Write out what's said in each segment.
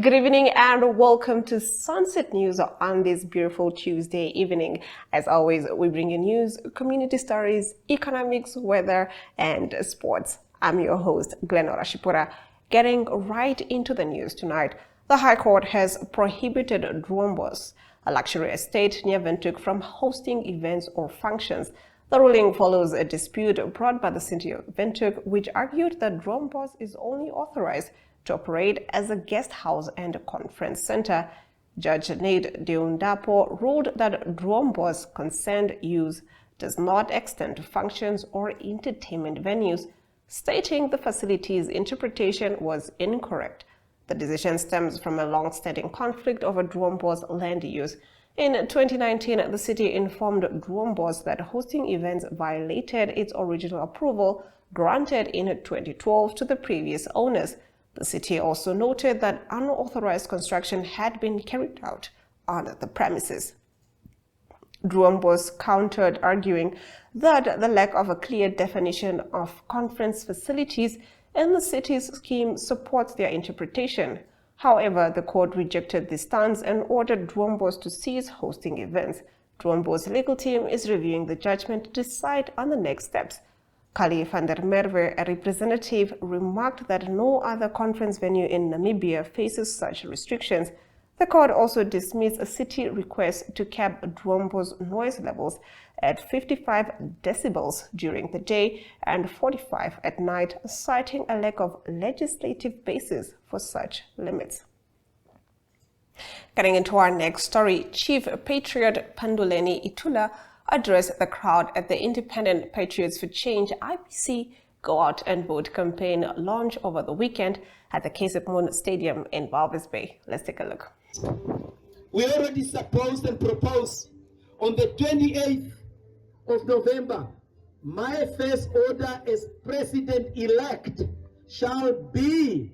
Good evening and welcome to Sunset News on this beautiful Tuesday evening. As always, we bring you news, community stories, economics, weather, and sports. I'm your host, Glenora Shipura. Getting right into the news tonight, the High Court has prohibited Drombos, a luxury estate near Windhoek, from hosting events or functions. The ruling follows a dispute brought by the city of Windhoek, which argued that Drombos is only authorized to operate as a guest house and a conference center. Judge Nate Deundapo ruled that Drombos' consent use does not extend to functions or entertainment venues, stating the facility's interpretation was incorrect. The decision stems from a long-standing conflict over Drombos' land use. In 2019, the city informed Drombos that hosting events violated its original approval granted in 2012 to the previous owners. The city also noted that unauthorized construction had been carried out on the premises. Drombos countered, arguing that the lack of a clear definition of conference facilities in the city's scheme supports their interpretation. However, the court rejected this stance and ordered Drombos to cease hosting events. Drombos' legal team is reviewing the judgment to decide on the next steps. Kali van der Merwe, a representative, remarked that no other conference venue in Namibia faces such restrictions. The court also dismissed a city request to cap Drombos' noise levels at 55 decibels during the day and 45 at night, citing a lack of legislative basis for such limits. Getting into our next story, Chief Patriot Panduleni Itula addressed the crowd at the Independent Patriots for Change IPC Go Out and Vote campaign launch over the weekend at the KCEP Moon Stadium in Walvis Bay. Let's take a look. We already supposed and proposed on the 28th of November, my first order as president-elect shall be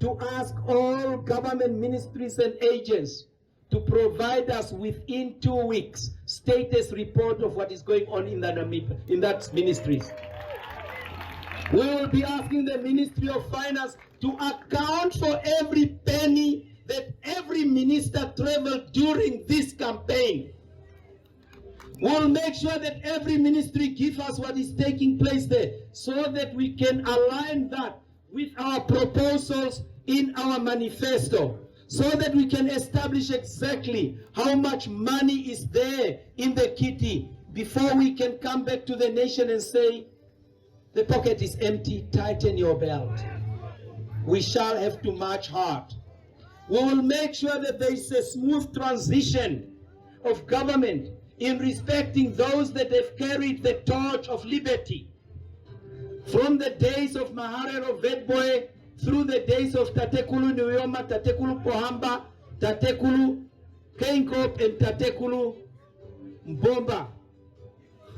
to ask all government ministries and agents to provide us within 2 weeks status report of what is going on in that ministries. We will be asking the Ministry of Finance to account for every penny that every minister traveled during this campaign. We'll make sure that every ministry gives us what is taking place there so that we can align that with our proposals in our manifesto, so that we can establish exactly how much money is there in the kitty before we can come back to the nation and say, the pocket is empty, tighten your belt. We shall have to march hard. We will make sure that there is a smooth transition of government in respecting those that have carried the torch of liberty. From the days of Maharero Wetboy through the days of Tatekulu Nyoma, Tatekulu Pohamba, Tatekulu Keinkop, and Tatekulu Mbomba.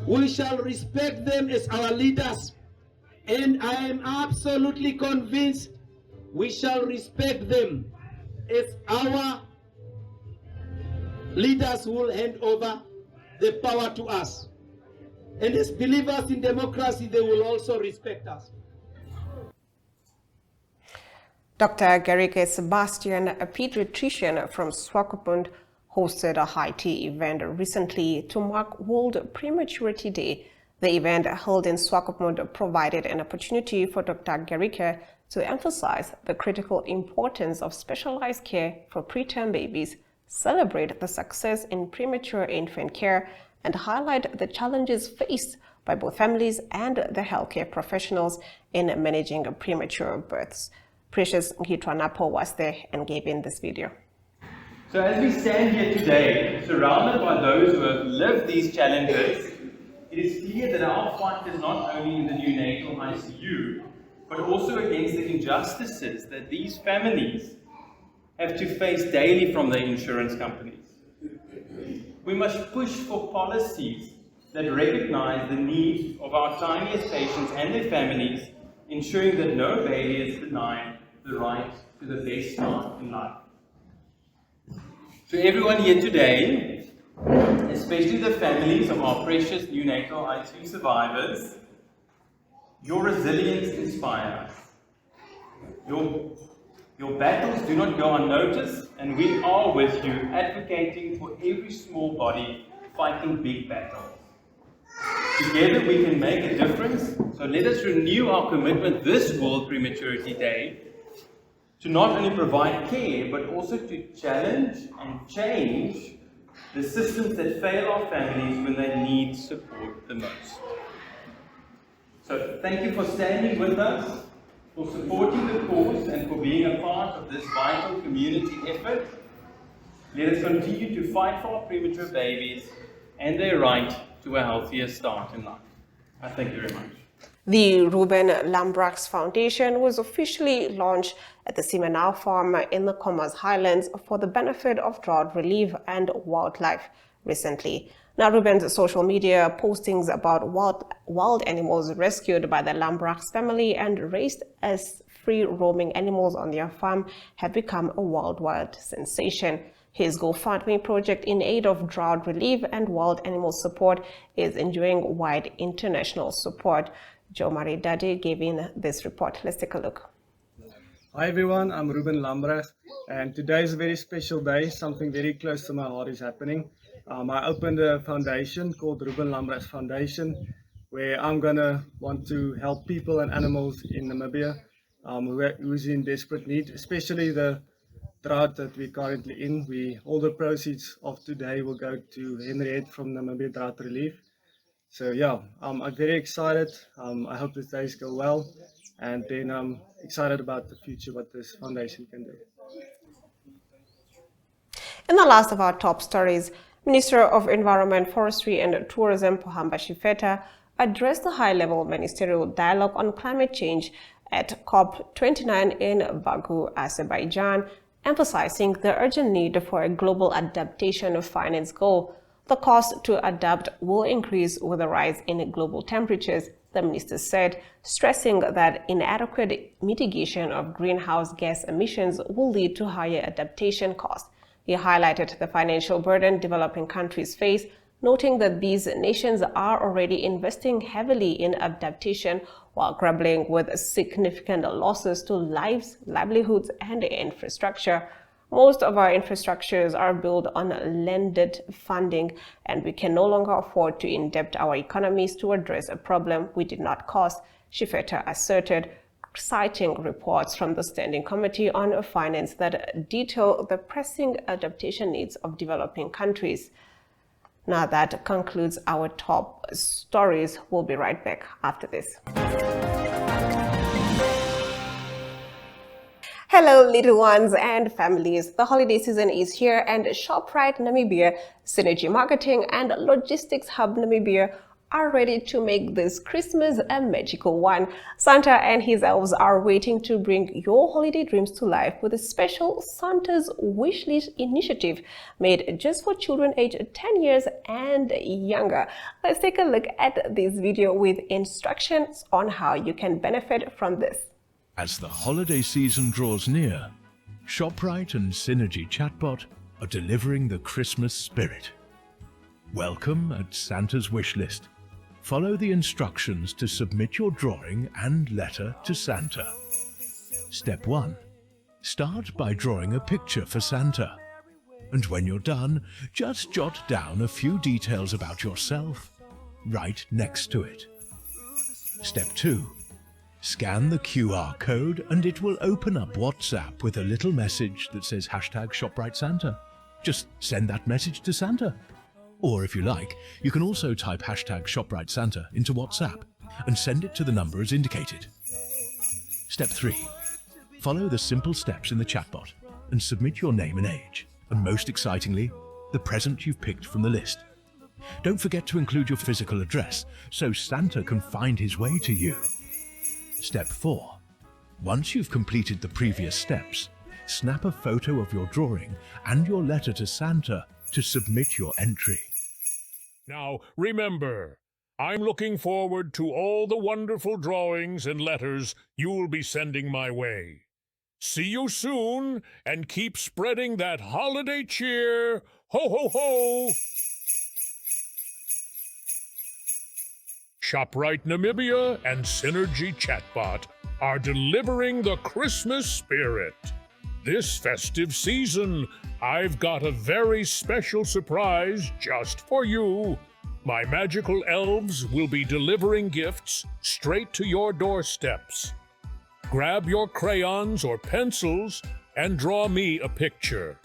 We shall respect them as our leaders, and I am absolutely convinced we shall respect them as our leaders who will hand over the power to us. And as believers in democracy, they will also respect us. Dr. Gerike Sebastian, a pediatrician from Swakopmund, hosted a high-tea event recently to mark World Prematurity Day. The event held in Swakopmund provided an opportunity for Dr. Gerike to emphasize the critical importance of specialized care for preterm babies, celebrate the success in premature infant care, and highlight the challenges faced by both families and the healthcare professionals in managing premature births. Precious Ngitwanapo was there and gave in this video. So as we stand here today, surrounded by those who have lived these challenges, it is clear that our fight is not only in the neonatal ICU, but also against the injustices that these families have to face daily from their insurance companies. We must push for policies that recognize the needs of our tiniest patients and their families, ensuring that no baby is denied the right to the best start in life. To everyone here today, especially the families of our precious neonatal ICU survivors, your resilience inspires us. Your Your battles do not go unnoticed, and we are with you, advocating for every small body fighting big battles. Together we can make a difference, so let us renew our commitment this World Prematurity Day to not only provide care, but also to challenge and change the systems that fail our families when they need support the most. So thank you for standing with us, for supporting the cause, and for being a part of this vital community effort. Let us continue to fight for our premature babies and their right to a healthier start in life. I thank you very much. The Ruben Lambrax Foundation was officially launched at the Simanau Farm in the Khomas Highlands for the benefit of drought relief and wildlife recently. Now, Ruben's social media postings about wild animals rescued by the Lambrax family and raised as free-roaming animals on their farm have become a worldwide sensation. His GoFundMe project in aid of drought relief and wild animal support is enjoying wide international support. Joe Marie Dade gave in this report. Let's take a look. Hi everyone, I'm Ruben Lambrax, and today is a very special day. Something very close to my heart is happening. I opened a foundation called Ruben Lambrax Foundation, where I'm gonna want to help people and animals in Namibia who's in desperate need, especially the drought that we're currently in. All the proceeds of today will go to Henriette from Namibia Drought Relief. So yeah, I'm very excited. I hope these days go well, and then I'm excited about the future, what this foundation can do. In the last of our top stories, Minister of Environment, Forestry and Tourism Pohamba Shifeta addressed the high-level ministerial dialogue on climate change at COP29 in Baku, Azerbaijan, emphasizing the urgent need for a global adaptation finance goal. The cost to adapt will increase with the rise in global temperatures, the minister said, stressing that inadequate mitigation of greenhouse gas emissions will lead to higher adaptation costs. He highlighted the financial burden developing countries face, noting that these nations are already investing heavily in adaptation while grappling with significant losses to lives, livelihoods, and infrastructure. Most of our infrastructures are built on lended funding, and we can no longer afford to indebt our economies to address a problem we did not cause, Shifeta asserted, citing reports from the Standing Committee on Finance that detail the pressing adaptation needs of developing countries. Now that concludes our top stories. We'll be right back after this. Hello, little ones and families. The holiday season is here, and ShopRite Namibia, Synergy Marketing, and Logistics Hub Namibia are ready to make this Christmas a magical one. Santa and his elves are waiting to bring your holiday dreams to life with a special Santa's Wishlist initiative made just for children aged 10 years and younger. Let's take a look at this video with instructions on how you can benefit from this. As the holiday season draws near, ShopRite and Synergy Chatbot are delivering the Christmas spirit. Welcome at Santa's Wishlist. Follow the instructions to submit your drawing and letter to Santa. Step 1. Start by drawing a picture for Santa. And when you're done, just jot down a few details about yourself right next to it. Step 2. Scan the QR code and it will open up WhatsApp with a little message that says #ShopRiteSanta. Just send that message to Santa. Or if you like, you can also type #ShopRiteSanta into WhatsApp and send it to the number as indicated. Step 3. Follow the simple steps in the chatbot and submit your name and age, and most excitingly, the present you've picked from the list. Don't forget to include your physical address so Santa can find his way to you. Step 4. Once you've completed the previous steps, snap a photo of your drawing and your letter to Santa to submit your entry. Now, remember, I'm looking forward to all the wonderful drawings and letters you'll be sending my way. See you soon, and keep spreading that holiday cheer. Ho, ho, ho! ShopRite Namibia and Synergy Chatbot are delivering the Christmas spirit. This festive season, I've got a very special surprise just for you. My magical elves will be delivering gifts straight to your doorsteps. Grab your crayons or pencils and draw me a picture.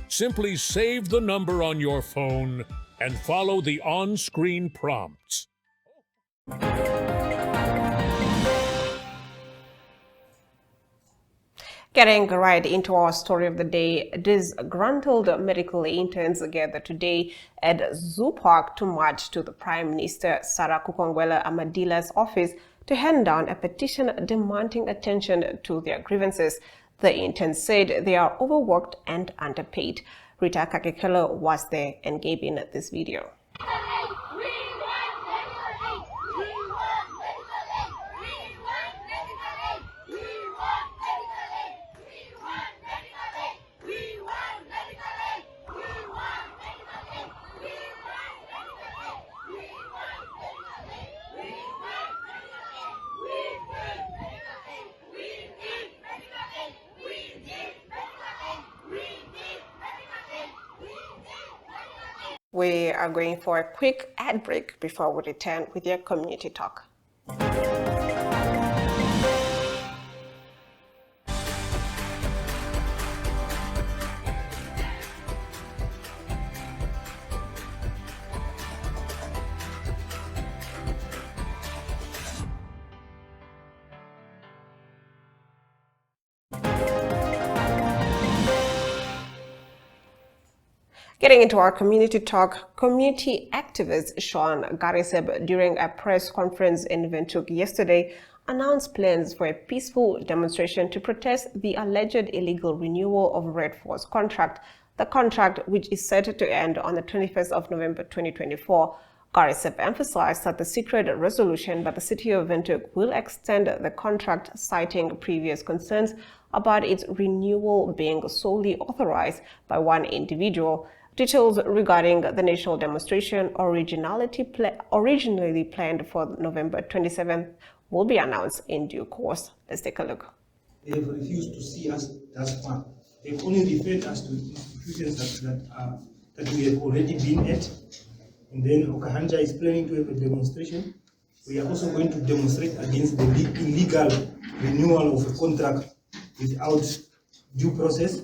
Simply save the number on your phone and follow the on-screen prompts. Getting right into our story of the day, disgruntled medical interns gathered today at Zoo Park to march to the Prime Minister Sarah Kukongwela Amadila's office to hand down a petition demanding attention to their grievances. The interns said they are overworked and underpaid. Rita Kakekelo was there and gave in this video. We are going for a quick ad break before we return with your community talk. Getting into our community talk, community activist Sean Gariseb, during a press conference in Windhoek yesterday, announced plans for a peaceful demonstration to protest the alleged illegal renewal of Red Force contract, the contract which is set to end on the 21st of November 2024. Gariseb emphasized that the secret resolution by the city of Windhoek will extend the contract, citing previous concerns about its renewal being solely authorized by one individual. Details regarding the national demonstration originally planned for November 27th will be announced in due course. Let's take a look. They have refused to see us thus far. They've only referred us to institutions that we have already been at. And then Okahanja is planning to have a demonstration. We are also going to demonstrate against the illegal renewal of a contract without due process.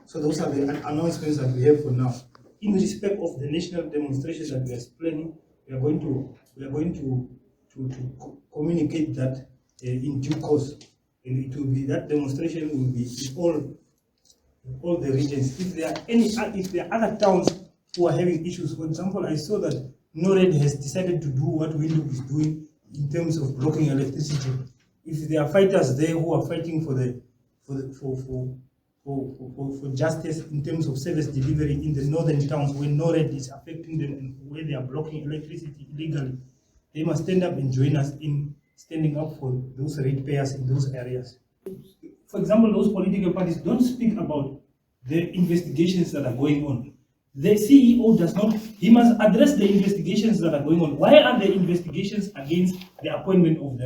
So those are the announcements that we have for now. In respect of the national demonstration that we are planning, we are going to communicate that in due course, and it will be, that demonstration will be in all the regions. If there are other towns who are having issues, for example, I saw that NORAD has decided to do what Windhoek is doing in terms of blocking electricity. If there are fighters there who are fighting for justice in terms of service delivery in the northern towns where NORAD is affecting them and where they are blocking electricity illegally, they must stand up and join us in standing up for those ratepayers in those areas. For example, those political parties don't speak about the investigations that are going on. The CEO does not, he must address the investigations that are going on. Why are the investigations against the appointment of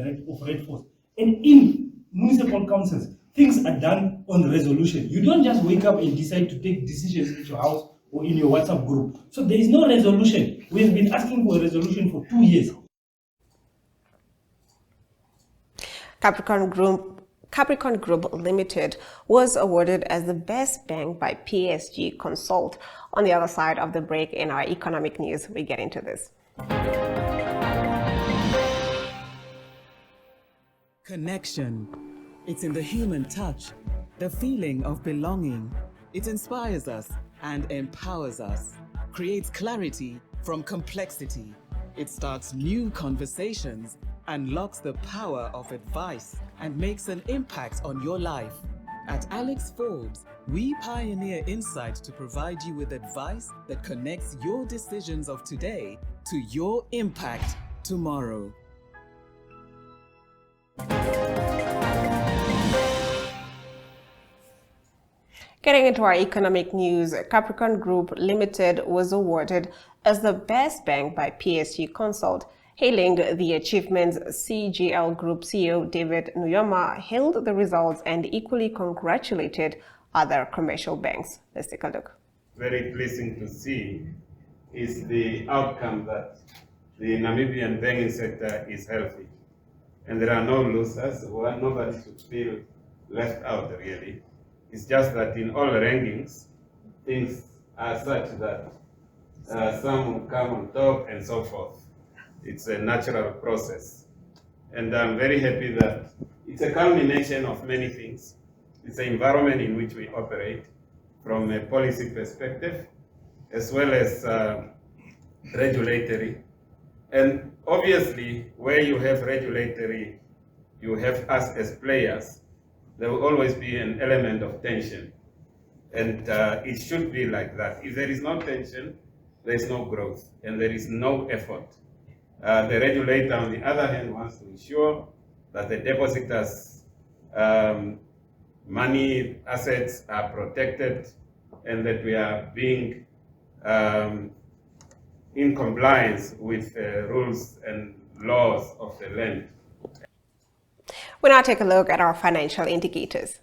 Red Force? And in municipal councils, things are done on resolution. You don't just wake up and decide to take decisions in your house or in your WhatsApp group. So there is no resolution. We have been asking for a resolution for 2 years. Capricorn Group Limited was awarded as the best bank by PSG Consult. On the other side of the break in our economic news, we get into this. Connection. It's in the human touch, the feeling of belonging. It inspires us and empowers us, creates clarity from complexity. It starts new conversations, unlocks the power of advice, and makes an impact on your life. At Alex Forbes, we pioneer insight to provide you with advice that connects your decisions of today to your impact tomorrow. Getting into our economic news, Capricorn Group Limited was awarded as the best bank by PSG Consult. Hailing the achievements, CGL Group CEO David Nuyoma hailed the results and equally congratulated other commercial banks. Let's take a look. Very pleasing to see is the outcome that the Namibian banking sector is healthy. And there are no losers, nobody should feel left out really. It's just that in all rankings, things are such that some will come on top and so forth. It's a natural process. And I'm very happy that it's a culmination of many things. It's the environment in which we operate from a policy perspective, as well as regulatory. And obviously, where you have regulatory, you have us as players, there will always be an element of tension. And it should be like that. If there is no tension, there is no growth, and there is no effort. The regulator, on the other hand, wants to ensure that the depositors' money, assets are protected, and that we are being in compliance with rules and laws of the land. We now take a look at our financial indicators.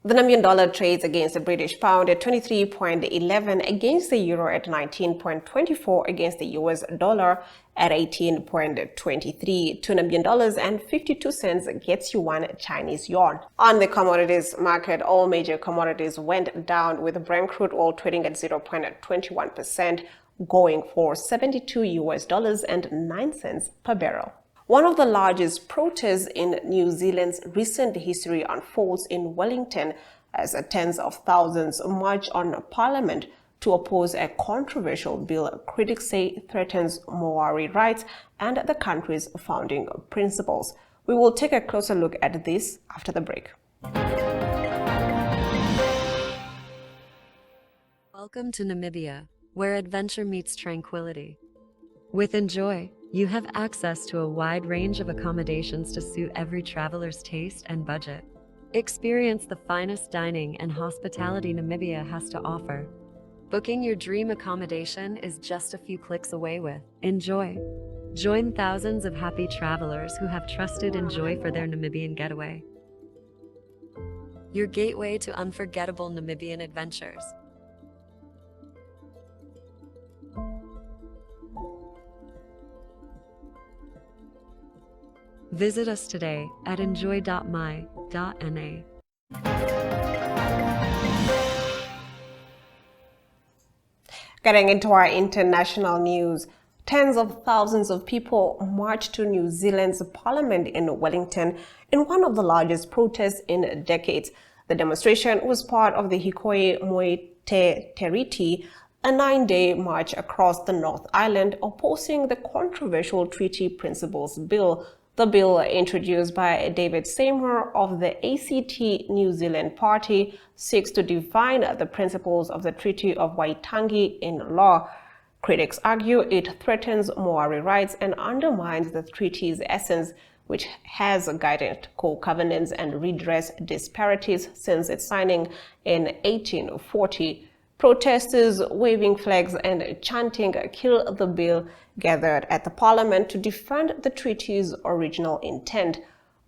The Namibian dollar trades against the British pound at 23.11, against the euro at 19.24, against the US dollar at 18.23. 2 Namibian dollars and 52 cents gets you 1 Chinese yuan. On the commodities market, all major commodities went down, with Brent crude oil trading at 0.21%, going for $72.09 per barrel. One of the largest protests in New Zealand's recent history unfolds in Wellington as tens of thousands march on Parliament to oppose a controversial bill critics say threatens Maori rights and the country's founding principles. We will take a closer look at this after the break. Welcome to Namibia, where adventure meets tranquility. With Enjoy, you have access to a wide range of accommodations to suit every traveler's taste and budget. Experience the finest dining and hospitality Namibia has to offer. Booking your dream accommodation is just a few clicks away with Enjoy. Join thousands of happy travelers who have trusted Enjoy for their Namibian getaway. Your gateway to unforgettable Namibian adventures. Visit us today at enjoy.my.na. Getting into our international news, tens of thousands of people marched to New Zealand's parliament in Wellington in one of the largest protests in decades. The demonstration was part of the Hikoi Moi Te Tiriti, a 9-day march across the North Island opposing the controversial Treaty Principles Bill. The bill, introduced by David Seymour of the ACT New Zealand Party, seeks to define the principles of the Treaty of Waitangi in law. Critics argue it threatens Maori rights and undermines the treaty's essence, which has guided co-governance and redress disparities since its signing in 1840. Protesters waving flags and chanting "Kill the Bill" gathered at the parliament to defend the treaty's original intent.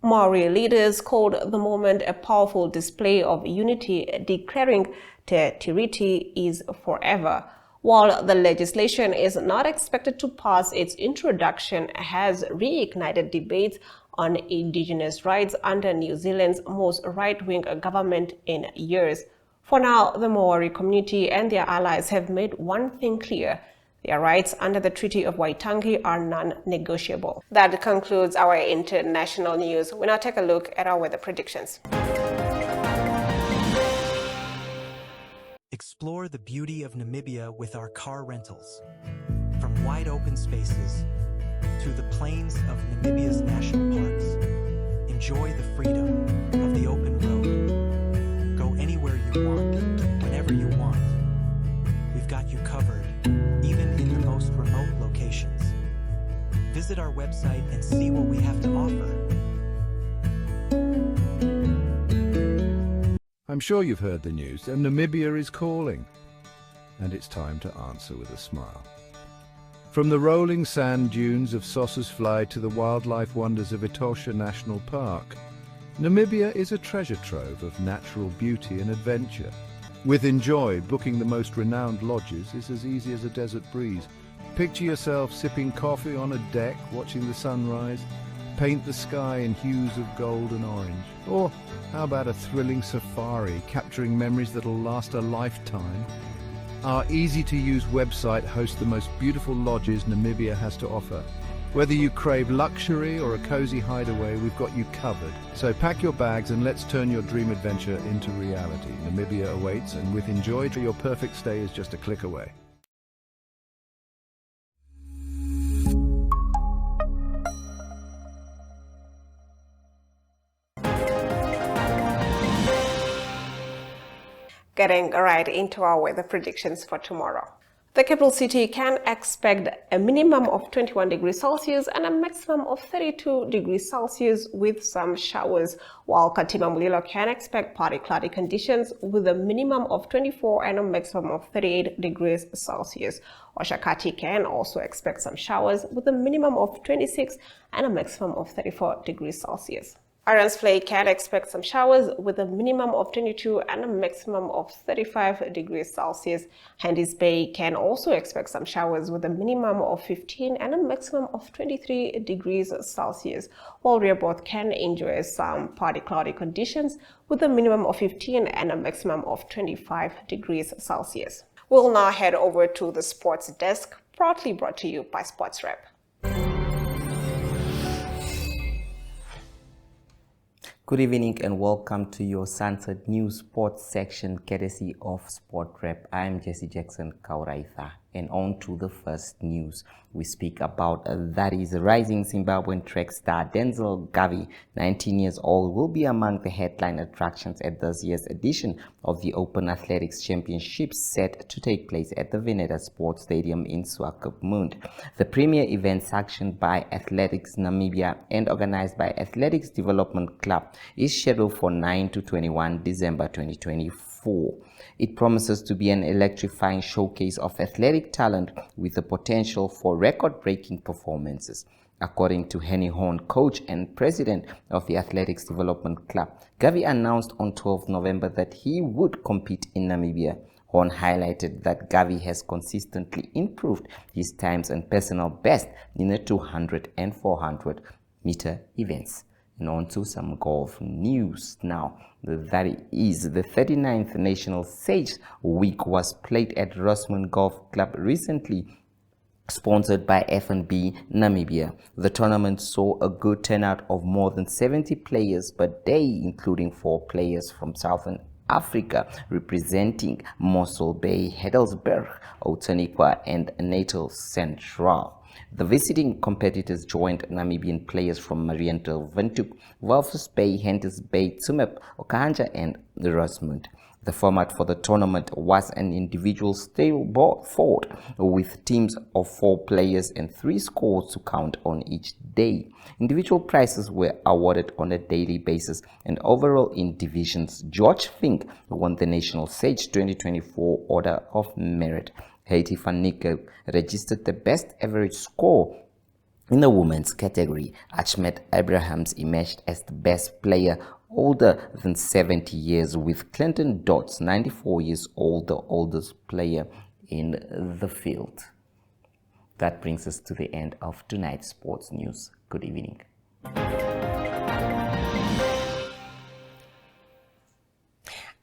Maori leaders called the moment a powerful display of unity, declaring Te Tiriti is forever. While the legislation is not expected to pass, its introduction has reignited debates on Indigenous rights under New Zealand's most right-wing government in years. For now, the Maori community and their allies have made one thing clear: their rights under the Treaty of Waitangi are non-negotiable. That concludes our international news. We now take a look at our weather predictions. Explore the beauty of Namibia with our car rentals. From wide open spaces to the plains of Namibia's national parks, enjoy the freedom of the open road. Go anywhere you want, whenever you want. We've got you covered, even in the most remote locations. Visit our website and see what we have to offer. I'm sure you've heard the news, and Namibia is calling. And it's time to answer with a smile. From the rolling sand dunes of Sossusvlei to the wildlife wonders of Etosha National Park, Namibia is a treasure trove of natural beauty and adventure. With Enjoy, booking the most renowned lodges is as easy as a desert breeze. Picture yourself sipping coffee on a deck, watching the sunrise. Paint the sky in hues of gold and orange. Or how about a thrilling safari, capturing memories that'll last a lifetime? Our easy-to-use website hosts the most beautiful lodges Namibia has to offer. Whether you crave luxury or a cozy hideaway, we've got you covered. So pack your bags and let's turn your dream adventure into reality. Namibia awaits, and with Enjoy, your perfect stay is just a click away. Getting right into our weather predictions for tomorrow. The capital city can expect a minimum of 21 degrees Celsius and a maximum of 32 degrees Celsius with some showers, while Katima Mulilo can expect partly cloudy conditions with a minimum of 24 and a maximum of 38 degrees Celsius. Oshakati can also expect some showers with a minimum of 26 and a maximum of 34 degrees Celsius. Irons Play can expect some showers with a minimum of 22 and a maximum of 35 degrees Celsius. Handys Bay can also expect some showers with a minimum of 15 and a maximum of 23 degrees Celsius, while Rehoboth can enjoy some partly cloudy conditions with a minimum of 15 and a maximum of 25 degrees Celsius. We'll now head over to the sports desk, proudly brought to you by Sportsrep. Good evening and welcome to your Sunset News Sports section courtesy of Sportrep. I am Jesse Jackson Kauraitha, and on to the first news. We speak about that is rising Zimbabwean track star Denzel Gavi, 19 years old, will be among the headline attractions at this year's edition of the Open Athletics Championships set to take place at the Veneta Sports Stadium in Swakopmund. The premier event, sanctioned by Athletics Namibia and organized by Athletics Development Club, is scheduled for 9 to 21 December 2024. It promises to be an electrifying showcase of athletic talent with the potential for record-breaking performances. According to Henny Horn, coach and president of the Athletics Development Club, Gavi announced on 12 November that he would compete in Namibia. Horn highlighted that Gavi has consistently improved his times and personal best in the 200 and 400 meter events. And on to some golf news now. That is, the 39th National Sage Week was played at Rossmond Golf Club recently, sponsored by F&B Namibia. The tournament saw a good turnout of more than 70 players per day, including 4 players from Southern Africa representing Mossel Bay, Heidelberg, Outeniqua and Natal Central. The visiting competitors joined Namibian players from Mariental, Windhoek, Walvis Bay, Henties Bay, Tsumeb, Okanja and Rossmond. The format for the tournament was an individual stable fought with teams of 4 players and 3 scores to count on each day. Individual prizes were awarded on a daily basis, and overall in divisions, George Fink won the National Sage 2024 Order of Merit. Haiti van Niekerk registered the best average score in the women's category. Achmet Abrahams emerged as the best player older than 70 years, with Clinton Dodds, 94 years old, the oldest player in the field. That brings us to the end of tonight's sports news. Good evening.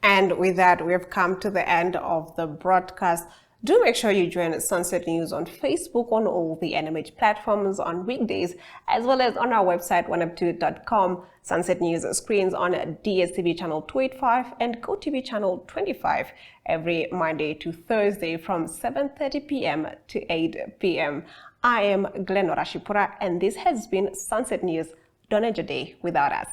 And with that, we have come to the end of the broadcast. Do make sure you join Sunset News on Facebook, on all the NMH platforms on weekdays, as well as on our website, oneup2.com. Sunset News screens on DSTV channel 285 and GoTV channel 25 every Monday to Thursday from 7:30 p.m. to 8 p.m. I am Glenora Shipura, and this has been Sunset News. Don't end your day without us.